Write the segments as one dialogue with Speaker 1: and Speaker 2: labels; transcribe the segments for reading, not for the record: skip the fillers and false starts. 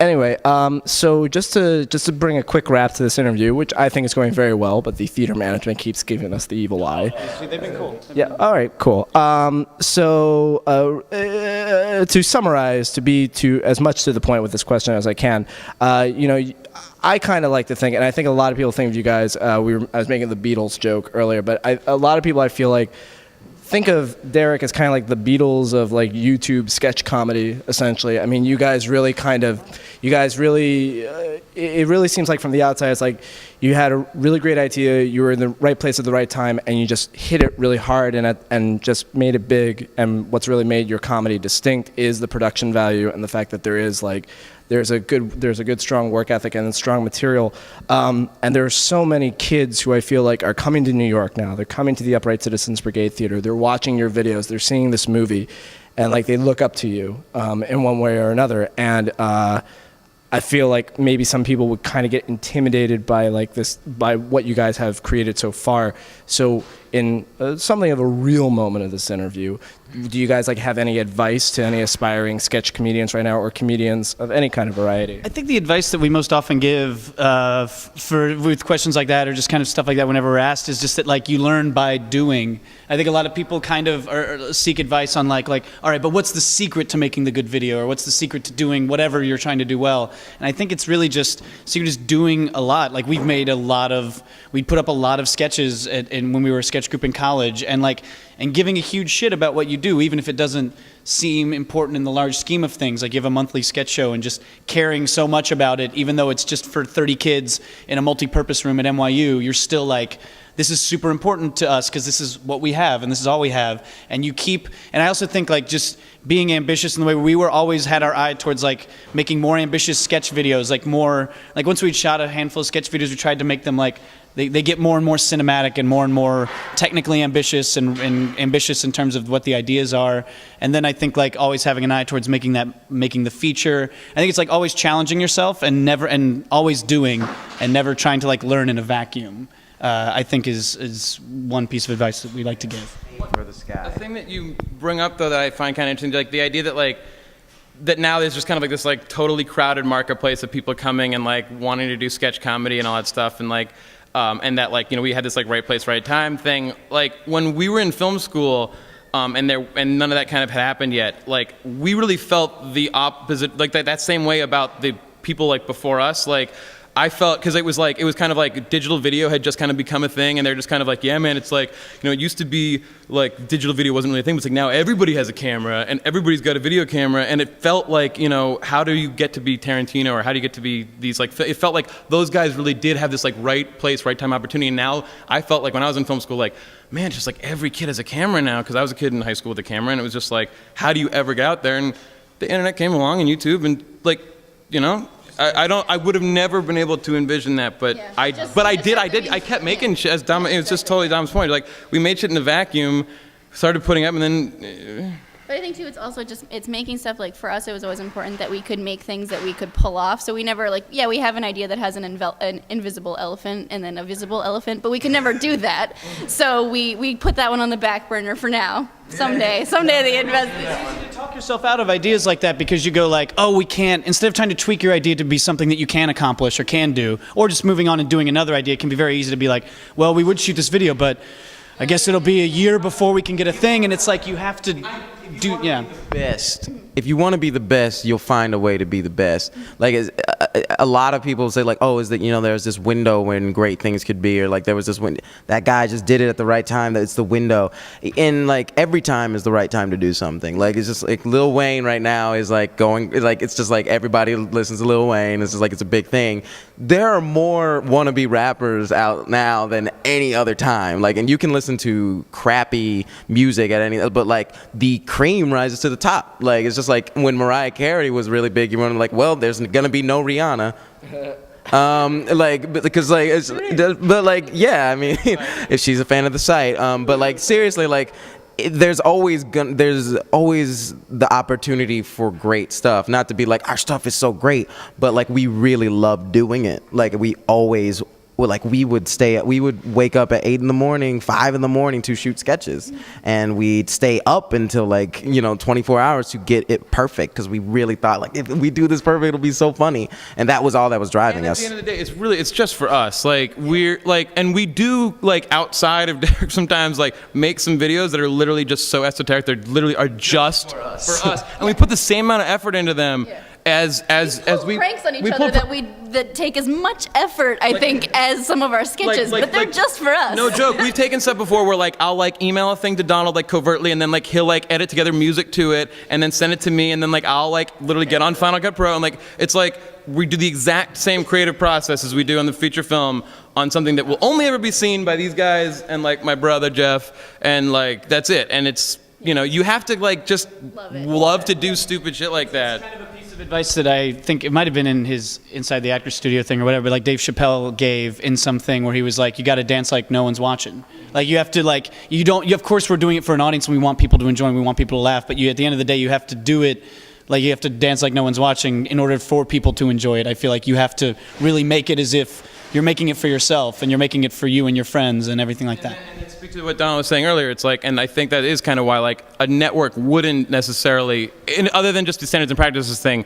Speaker 1: Anyway, so just to bring a quick wrap to this interview, which I think is going very well, but the theater management keeps giving us the evil eye.
Speaker 2: They've been cool.
Speaker 1: Yeah. All right. Cool. To summarize, to as much to the point with this question as I can, I kind of like to think, and I think a lot of people think of you guys. I was making the Beatles joke earlier, but a lot of people I feel like think of Derrick as kind of like the Beatles of like YouTube sketch comedy, essentially. I mean, it really seems like from the outside, it's like you had a really great idea, you were in the right place at the right time, and you just hit it really hard and just made it big. And what's really made your comedy distinct is the production value and the fact that there's a good strong work ethic and strong material. And there are so many kids who I feel like are coming to New York now. They're coming to the Upright Citizens Brigade Theater. They're watching your videos. They're seeing this movie, and like they look up to you in one way or another. And I feel like maybe some people would kind of get intimidated by by what you guys have created so far. So in something of a real moment of this interview, do you guys have any advice to any aspiring sketch comedians right now, or comedians of any kind of variety?
Speaker 2: I think the advice that we most often give with questions like that, or just kind of stuff like that whenever we're asked, is just that you learn by doing. I think a lot of people kind of seek advice on all right, but what's the secret to making the good video, or what's the secret to doing whatever you're trying to do well? And I think it's really just secret is doing a lot. We'd put up a lot of sketches when we were a sketch group in college, and giving a huge shit about what you do, even if it doesn't seem important in the large scheme of things. You have a monthly sketch show and just caring so much about it, even though it's just for 30 kids in a multi-purpose room at NYU, you're still this is super important to us because this is what we have and this is all we have. And and I also think just being ambitious in the way we always had our eye towards making more ambitious sketch videos, once we'd shot a handful of sketch videos, we tried to make them they get more and more cinematic and more technically ambitious and ambitious in terms of what the ideas are. And then I think always having an eye towards making the feature. I think it's always challenging yourself and always doing and never trying to learn in a vacuum. I think is one piece of advice that we like to give.
Speaker 3: For the sky.
Speaker 4: The thing that you bring up though that I find kind of interesting, the idea that that now there's just kind of this totally crowded marketplace of people coming and wanting to do sketch comedy and all that stuff, and and that we had this right place right time thing. When we were in film school, and none of that kind of had happened yet, we really felt the opposite, that same way about the people before us. I felt, because it was kind of digital video had just kind of become a thing, and they're just kind of yeah, man, it's it used to be digital video wasn't really a thing, but it's now everybody has a camera and everybody's got a video camera, and it felt how do you get to be Tarantino, or how do you get to be these it felt like those guys really did have this right place, right time, opportunity. And now I felt when I was in film school, man, just every kid has a camera now, because I was a kid in high school with a camera, and it was just how do you ever get out there? And the internet came along and YouTube, and I would have never been able to envision that, but yeah. I did. I kept making shit. As Dom, it was just totally Dom's point. We made shit in a vacuum, started putting up, and then.
Speaker 5: But I think too, it's also it's making stuff for us. It was always important that we could make things that we could pull off. So we never we have an idea that has an invisible elephant and then a visible elephant, but we could never do that. So we put that one on the back burner for now. Someday the investment.
Speaker 2: It's easy to talk yourself out of ideas like that, because you go oh, we can't. Instead of trying to tweak your idea to be something that you can accomplish or can do, or just moving on and doing another idea, it can be very easy to be well, we would shoot this video, but I guess it'll be a year before we can get a thing, and it's you have to do, yeah.
Speaker 3: Best. If you want to be the best, you'll find a way to be the best. A lot of people say oh, is that there's this window when great things could be, or there was this window, that guy just did it at the right time, that it's the window. And every time is the right time to do something. It's just Lil Wayne right now is going, it's just everybody listens to Lil Wayne. It's just it's a big thing. There are more wannabe rappers out now than any other time. And you can listen to crappy music at any, but the cream rises to the top. It's just when Mariah Carey was really big, you were well, there's gonna be no Rihanna. Yeah, I mean, if she's a fan of the site, but seriously, there's always the opportunity for great stuff. Not to be our stuff is so great, but we really love doing it. We always we would wake up at 8 in the morning, 5 in the morning to shoot sketches, and we'd stay up until 24 hours to get it perfect, because we really thought like, if we do this perfect, it'll be so funny, and that was all that was driving
Speaker 4: And at
Speaker 3: us.
Speaker 4: the end of the day, it's just for us. Like we're like, and we do like outside of Derrick sometimes like make some videos that are literally just so esoteric. They literally are just for us, and we put the same amount of effort into them.
Speaker 5: Yeah.
Speaker 4: As we
Speaker 5: pranks on each
Speaker 4: we
Speaker 5: other
Speaker 4: pull
Speaker 5: that take as much effort, I think, as some of our sketches, but they're just for us.
Speaker 4: No joke. We've taken stuff before where like I'll like email a thing to Donald like covertly, and then like he'll like edit together music to it, and then send it to me, and then like I'll like literally get on Final Cut Pro, and like it's like we do the exact same creative process as we do on the feature film on something that will only ever be seen by these guys and like my brother Jeff, and like that's it. And it's, you know, you have to like just love to do stupid shit like that.
Speaker 2: Kind of a piece of advice that I think it might have been in his Inside the Actors Studio thing or whatever, but like Dave Chappelle gave in something where he was like, you got to dance like no one's watching. Like you have to like, of course we're doing it for an audience and we want people to enjoy and we want people to laugh, but at the end of the day you have to do it, like you have to dance like no one's watching in order for people to enjoy it. I feel like you have to really make it as if you're making it for yourself and you're making it for you and your friends and everything like that.
Speaker 4: And to speak to what Donald was saying earlier, it's like, and I think that is kind of why like a network wouldn't necessarily, other than just the standards and practices thing,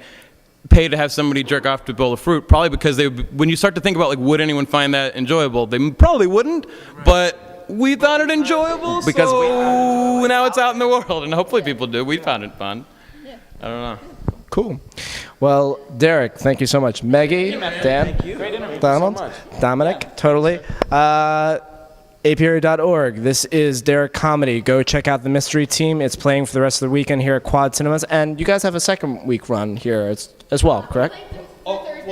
Speaker 4: pay to have somebody jerk off to a bowl of fruit, probably because when you start to think about like, would anyone find that enjoyable? They probably wouldn't, but we thought it enjoyable,
Speaker 3: Because
Speaker 4: so now it's out in the world, and hopefully people do. We found it fun. I don't know.
Speaker 1: Cool. Well, Derrick, thank you so much. Maggie, Dan, Donald, Dominic, totally. apiary.org. This is Derrick Comedy. Go check out the Mystery Team. It's playing for the rest of the weekend here at Quad Cinemas. And you guys have a second week run here as well, correct?
Speaker 4: It's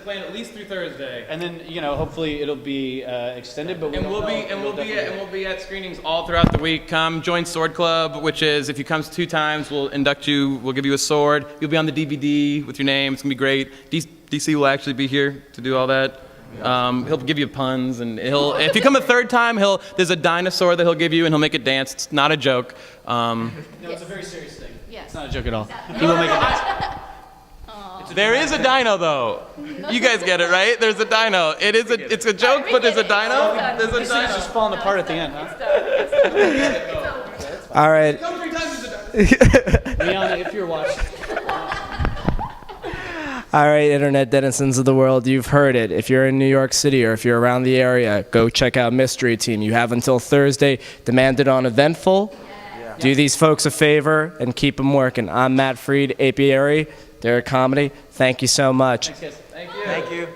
Speaker 4: playing at least through Thursday.
Speaker 2: And then, hopefully it'll be extended, but
Speaker 4: we'll be at screenings all throughout the week. Come join Sword Club, which is if you come 2 times, we'll induct you. We'll give you a sword. You'll be on the DVD with your name. It's gonna be great. DC will actually be here to do all that. He'll give you puns, and if you come a 3rd time, there's a dinosaur that he'll give you, and he'll make it dance. It's not a joke.
Speaker 2: No, it's a very serious thing.
Speaker 5: Yes.
Speaker 2: It's not a joke at all. He will make it dance.
Speaker 4: There is a dino, though. You guys get it, right? There's a dino. It's a joke, but there's a dino. There's a
Speaker 2: It's
Speaker 4: dino.
Speaker 2: just falling apart at the end, huh?
Speaker 1: All right.
Speaker 4: Come 3 times, there's a dino.
Speaker 2: Liana, if you're watching.
Speaker 1: All right, internet denizens of the world, you've heard it. If you're in New York City or if you're around the area, go check out Mystery Team. You have until Thursday. Demand it on Eventful. Yeah. Do these folks a favor and keep them working. I'm Matt Freed, Apiary, Derrick Comedy. Thank you so much.
Speaker 2: Thanks, guys.
Speaker 4: Thank you.
Speaker 3: Thank you.